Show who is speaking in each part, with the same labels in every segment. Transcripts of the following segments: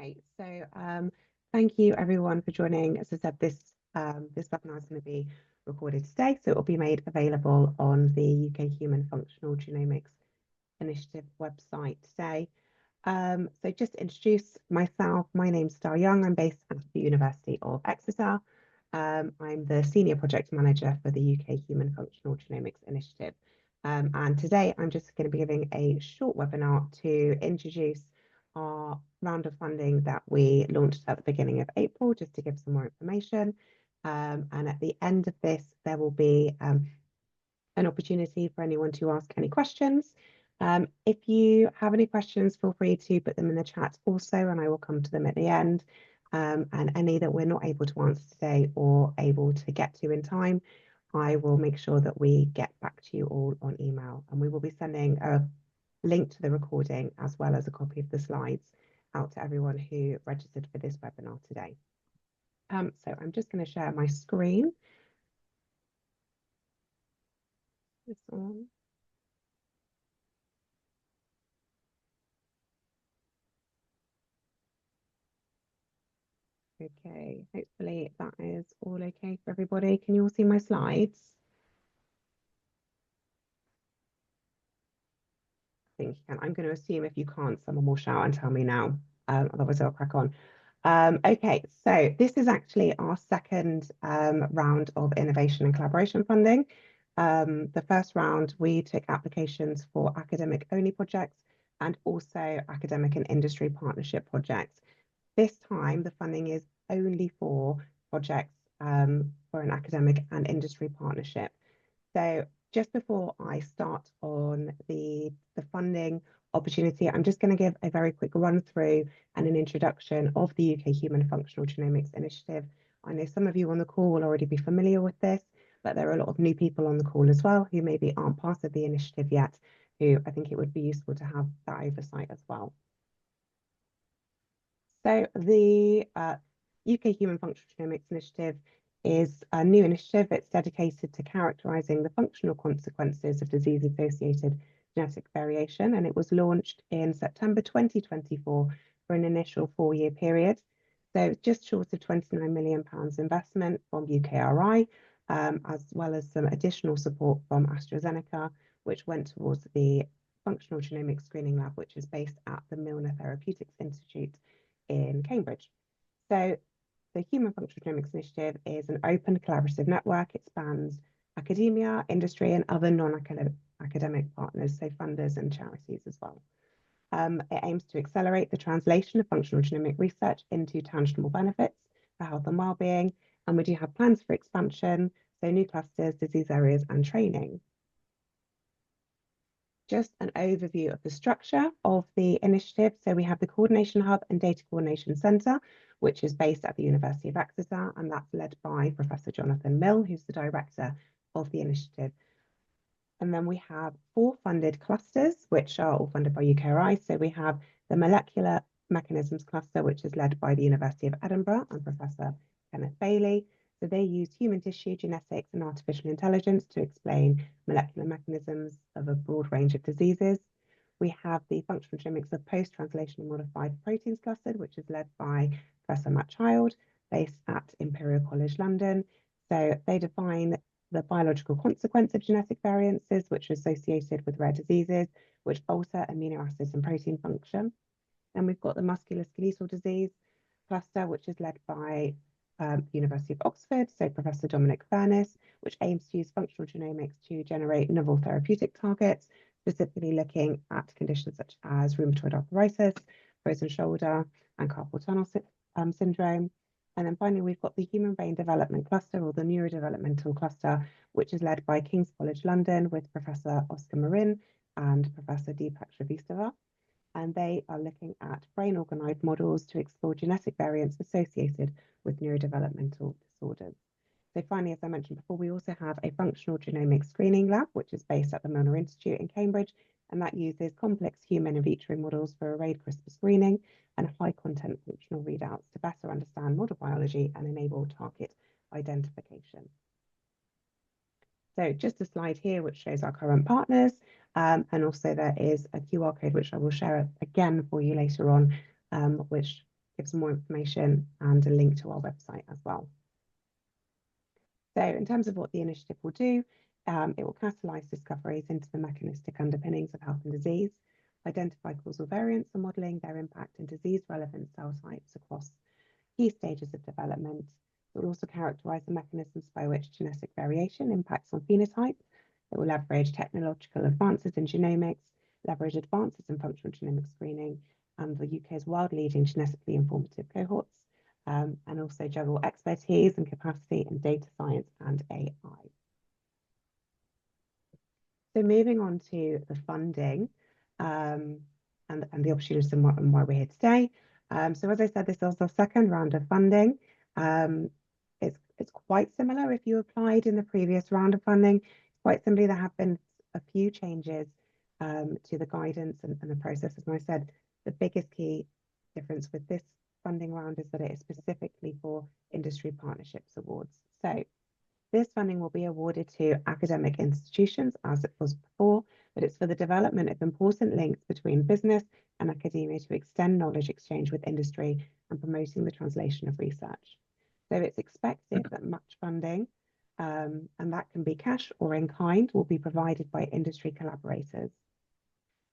Speaker 1: Great. So thank you everyone for joining. As I said, this webinar is going to be recorded today, so it will be made available on the UK Human Functional Genomics Initiative website today. So just to introduce myself, my name's Star Young. I'm based at the University of Exeter. I'm the Senior Project Manager for the UK Human Functional Genomics Initiative. And today I'm just going to be giving a short webinar to introduce our round of funding that we launched at the beginning of April, just to give some more information. And at the end of this, there will be an opportunity for anyone to ask any questions. If you have any questions, feel free to put them in the chat also, and I will come to them at the end. And any that we're not able to answer today or able to get to in time, I will make sure that we get back to you all on email. And we will be sending a link to the recording as well as a copy of the slides out to everyone who registered for this webinar today. So I'm just going to share my screen. This on. Okay, hopefully that is all okay for everybody. Can you all see my slides? I think you can. I'm going to assume if you can't, someone will shout and tell me now. Otherwise I'll crack on. Okay, so this is actually our second round of innovation and collaboration funding. The first round, we took applications for academic-only projects and also academic and industry partnership projects. This time, the funding is only for projects for an academic and industry partnership. So just before I start on the funding opportunity, I'm just going to give a very quick run through and an introduction of the UK Human Functional Genomics Initiative. I know some of you on the call will already be familiar with this, but there are a lot of new people on the call as well who maybe aren't part of the initiative yet, who I think it would be useful to have that oversight as well. So the UK Human Functional Genomics Initiative is a new initiative. It's dedicated to characterising the functional consequences of disease-associated genetic variation, and it was launched in September 2024 for an initial 4-year period. So just short of £29 million investment from UKRI, as well as some additional support from AstraZeneca, which went towards the Functional Genomics Screening Lab, which is based at the Milner Therapeutics Institute in Cambridge. So the Human Functional Genomics Initiative is an open collaborative network. It spans academia, industry, and other non-academic partners, so funders and charities as well. It aims to accelerate the translation of functional genomic research into tangible benefits for health and well-being, and we do have plans for expansion, so new clusters, disease areas, and training. Just an overview of the structure of the initiative. So we have the Coordination Hub and Data Coordination Centre, which is based at the University of Exeter, and that's led by Professor Jonathan Mill, who's the director of the initiative. And then we have 4 funded clusters, which are all funded by UKRI. So we have the Molecular Mechanisms Cluster, which is led by the University of Edinburgh and Professor Kenneth Bailey. So they use human tissue, genetics, and artificial intelligence to explain molecular mechanisms of a broad range of diseases. We have the Functional Genomics of Post-Translational Modified Proteins Cluster, which is led by Professor Matt Child, based at Imperial College London. So they define the biological consequence of genetic variances, which are associated with rare diseases, which alter amino acids and protein function. And we've got the musculoskeletal disease cluster, which is led by University of Oxford, so Professor Dominic Furness, which aims to use functional genomics to generate novel therapeutic targets, specifically looking at conditions such as rheumatoid arthritis, frozen shoulder, and carpal tunnel syndrome. And then finally, we've got the Human Brain Development Cluster, or the Neurodevelopmental Cluster, which is led by King's College London with Professor Oscar Marin and Professor Deepak Shrivastava. And they are looking at brain organoid models to explore genetic variants associated with neurodevelopmental disorders. So finally, as I mentioned before, we also have a functional genomics screening lab, which is based at the Milner Institute in Cambridge, and that uses complex human in vitro models for arrayed CRISPR screening and high content functional readouts to better understand model biology and enable target identification. So just a slide here which shows our current partners, and also there is a QR code which I will share again for you later on, which give some more information and a link to our website as well. So in terms of what the initiative will do, it will catalyse discoveries into the mechanistic underpinnings of health and disease, identify causal variants and modelling their impact in disease-relevant cell types across key stages of development. It will also characterise the mechanisms by which genetic variation impacts on phenotype. It will leverage technological advances in genomics, leverage advances in functional genomic screening, and the UK's world-leading genetically informative cohorts, and also juggle expertise and capacity in data science and AI. So moving on to the funding and the opportunities and why we're here today. So as I said, this is our second round of funding. It's quite similar if you applied in the previous round of funding. Quite simply, there have been a few changes to the guidance and the process. As I said, the biggest key difference with this funding round is that it is specifically for industry partnerships awards. So this funding will be awarded to academic institutions as it was before, but it's for the development of important links between business and academia to extend knowledge exchange with industry and promoting the translation of research. So it's expected that match funding, and that can be cash or in kind, will be provided by industry collaborators.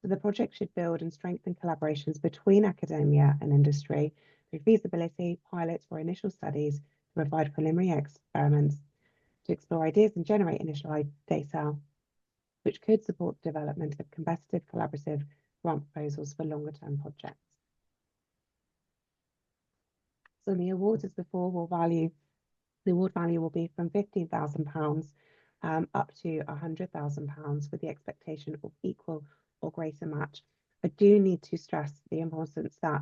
Speaker 1: So the project should build and strengthen collaborations between academia and industry through feasibility, pilots, or initial studies to provide preliminary experiments to explore ideas and generate initial data, which could support the development of competitive collaborative grant proposals for longer-term projects. So the awards, as before, the award value will be from £15,000 up to £100,000 with the expectation of equal or greater match. I do need to stress the importance that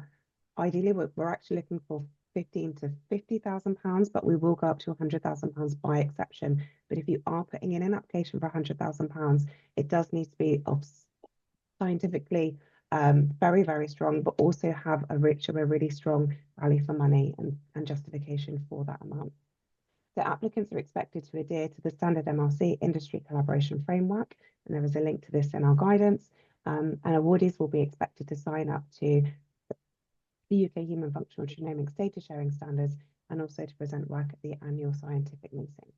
Speaker 1: ideally we're actually looking for £15,000 to £50,000, but we will go up to £100,000 by exception. But if you are putting in an application for £100,000, it does need to be of scientifically very, very strong, but also have a really strong value for money and justification for that amount. The applicants are expected to adhere to the standard MRC industry collaboration framework, and there is a link to this in our guidance. And awardees will be expected to sign up to the UK Human Functional Genomics Data Sharing Standards and also to present work at the annual scientific meeting.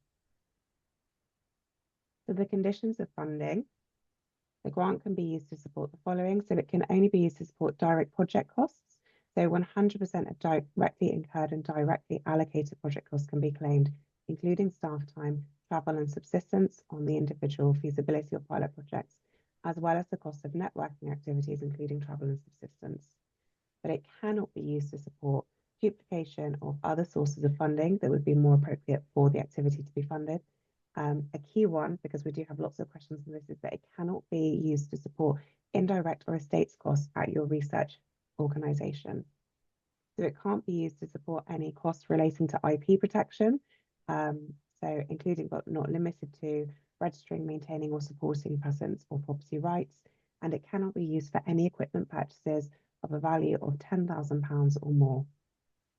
Speaker 1: So the conditions of funding. The grant can be used to support the following. So it can only be used to support direct project costs. So 100% of directly incurred and directly allocated project costs can be claimed, including staff time, travel and subsistence on the individual feasibility or pilot projects, as well as the cost of networking activities, including travel and subsistence. But it cannot be used to support duplication of other sources of funding that would be more appropriate for the activity to be funded. A key one, because we do have lots of questions on this, is that it cannot be used to support indirect or estates costs at your research organisation. So it can't be used to support any costs relating to IP protection, so including but not limited to registering, maintaining or supporting patents or property rights, and it cannot be used for any equipment purchases of a value of £10,000 or more.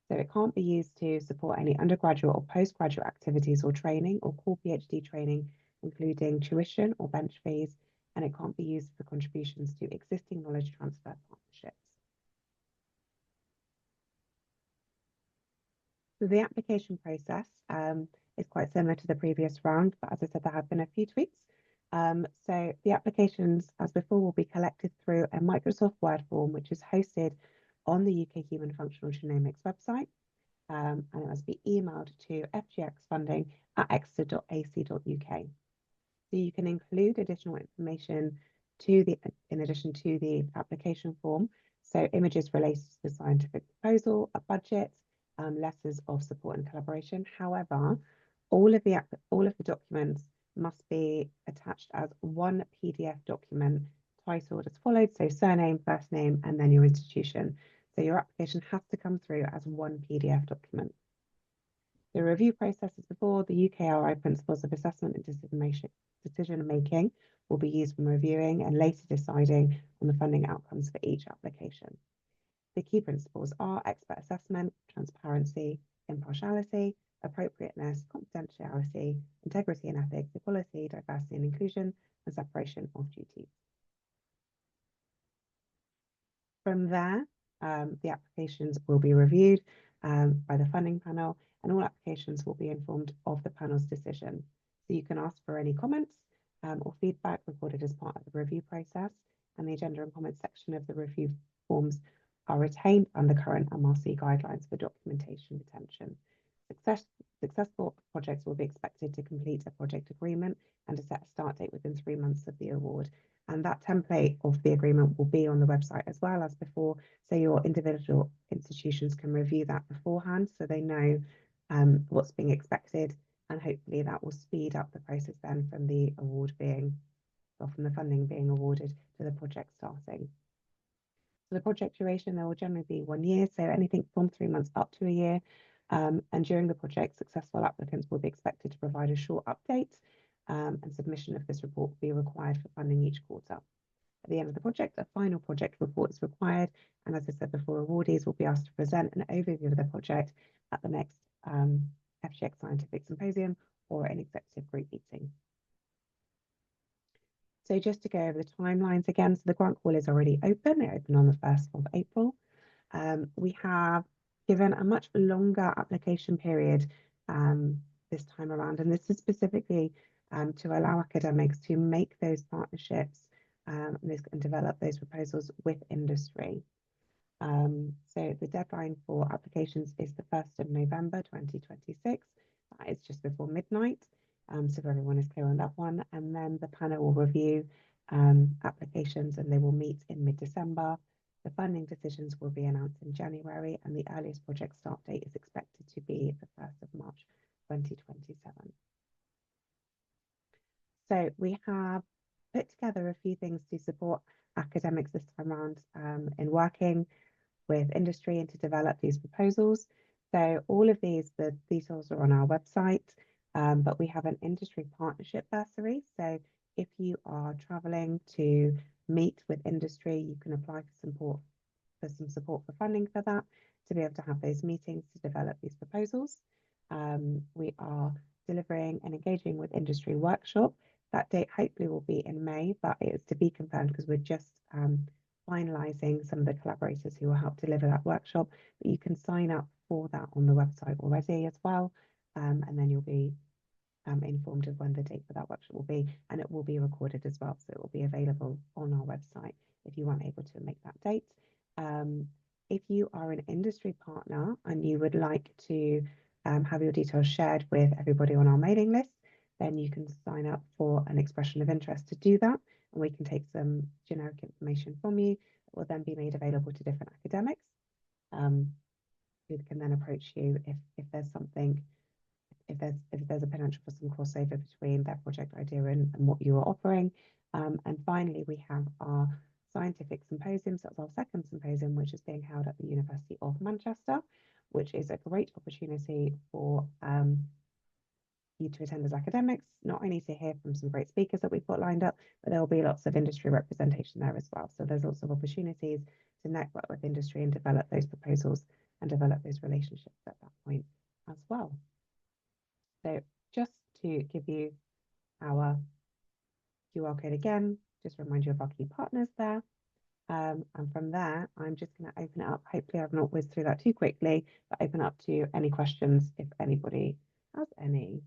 Speaker 1: So it can't be used to support any undergraduate or postgraduate activities or training or core PhD training, including tuition or bench fees, and it can't be used for contributions to existing knowledge transfer partnerships. So the application process is quite similar to the previous round, but as I said, there have been a few tweaks. So the applications, as before, will be collected through a Microsoft Word form, which is hosted on the UK Human Functional Genomics website, and it must be emailed to fgxfunding@exeter.ac.uk. So you can include additional information in addition to the application form. So images related to the scientific proposal, a budget, letters of support and collaboration. However, all of the documents must be attached as one PDF document titled as follows. So surname, first name, and then your institution. So your application has to come through as one PDF document. The review process is before the UKRI principles of assessment and decision making will be used when reviewing and later deciding on the funding outcomes for each application. The key principles are expert assessment, transparency, impartiality, appropriateness, confidentiality, integrity and ethics, equality, diversity and inclusion, and separation of duties. From there, The applications will be reviewed by the funding panel, and all applications will be informed of the panel's decision. So you can ask for any comments or feedback recorded as part of the review process, and the agenda and comments section of the review forms are retained under current MRC guidelines for documentation retention. Successful projects will be expected to complete a project agreement and to set a start date within 3 months of the award. And that template of the agreement will be on the website as well as before, so your individual institutions can review that beforehand so they know what's being expected, and hopefully that will speed up the process then from the award being, or from the funding being awarded to the project starting. So the project duration, there will generally be 1 year, so anything from 3 months up to a year. And during the project, successful applicants will be expected to provide a short update, and submission of this report will be required for funding each quarter. At the end of the project, a final project report is required, and as I said before, awardees will be asked to present an overview of the project at the next FGX Scientific Symposium or an executive group meeting. So just to go over the timelines again, so the grant call is already open. It opened on the 1st of April. We have given a much longer application period this time around, and this is specifically to allow academics to make those partnerships and develop those proposals with industry. So the deadline for applications is the 1st of November 2026. It's just before midnight, so if everyone is clear on that one. And then the panel will review applications, and they will meet in mid-December. The funding decisions will be announced in January, and the earliest project start date is expected to be the 1st of March 2027. So we have put together a few things to support academics this time around in working with industry and to develop these proposals. So all of these, the details are on our website, but we have an industry partnership bursary. So if you are traveling to meet with industry, you can apply for some support for funding for that, to be able to have those meetings to develop these proposals. We are delivering and engaging with industry workshop. That date hopefully will be in May, but it's to be confirmed because we're just finalising some of the collaborators who will help deliver that workshop. But you can sign up for that on the website already as well, and then you'll be informed of when the date for that workshop will be, and it will be recorded as well, so it will be available on our website if you weren't able to make that date. If you are an industry partner and you would like to have your details shared with everybody on our mailing list, then you can sign up for an expression of interest to do that, and we can take some generic information from you that will then be made available to different academics who can then approach you if there's something, if there's a potential for some crossover between their project idea and what you are offering. And finally, we have our scientific symposium. So that's our second symposium, which is being held at the University of Manchester, which is a great opportunity for you to attend as academics, not only to hear from some great speakers that we've got lined up, but there will be lots of industry representation there as well. So there's lots of opportunities to network with industry and develop those proposals and develop those relationships at that point as well. So just to give you our QR code again, just remind you of our key partners there. And from there, I'm just going to open it up. Hopefully I've not whizzed through that too quickly, but open up to any questions if anybody has any.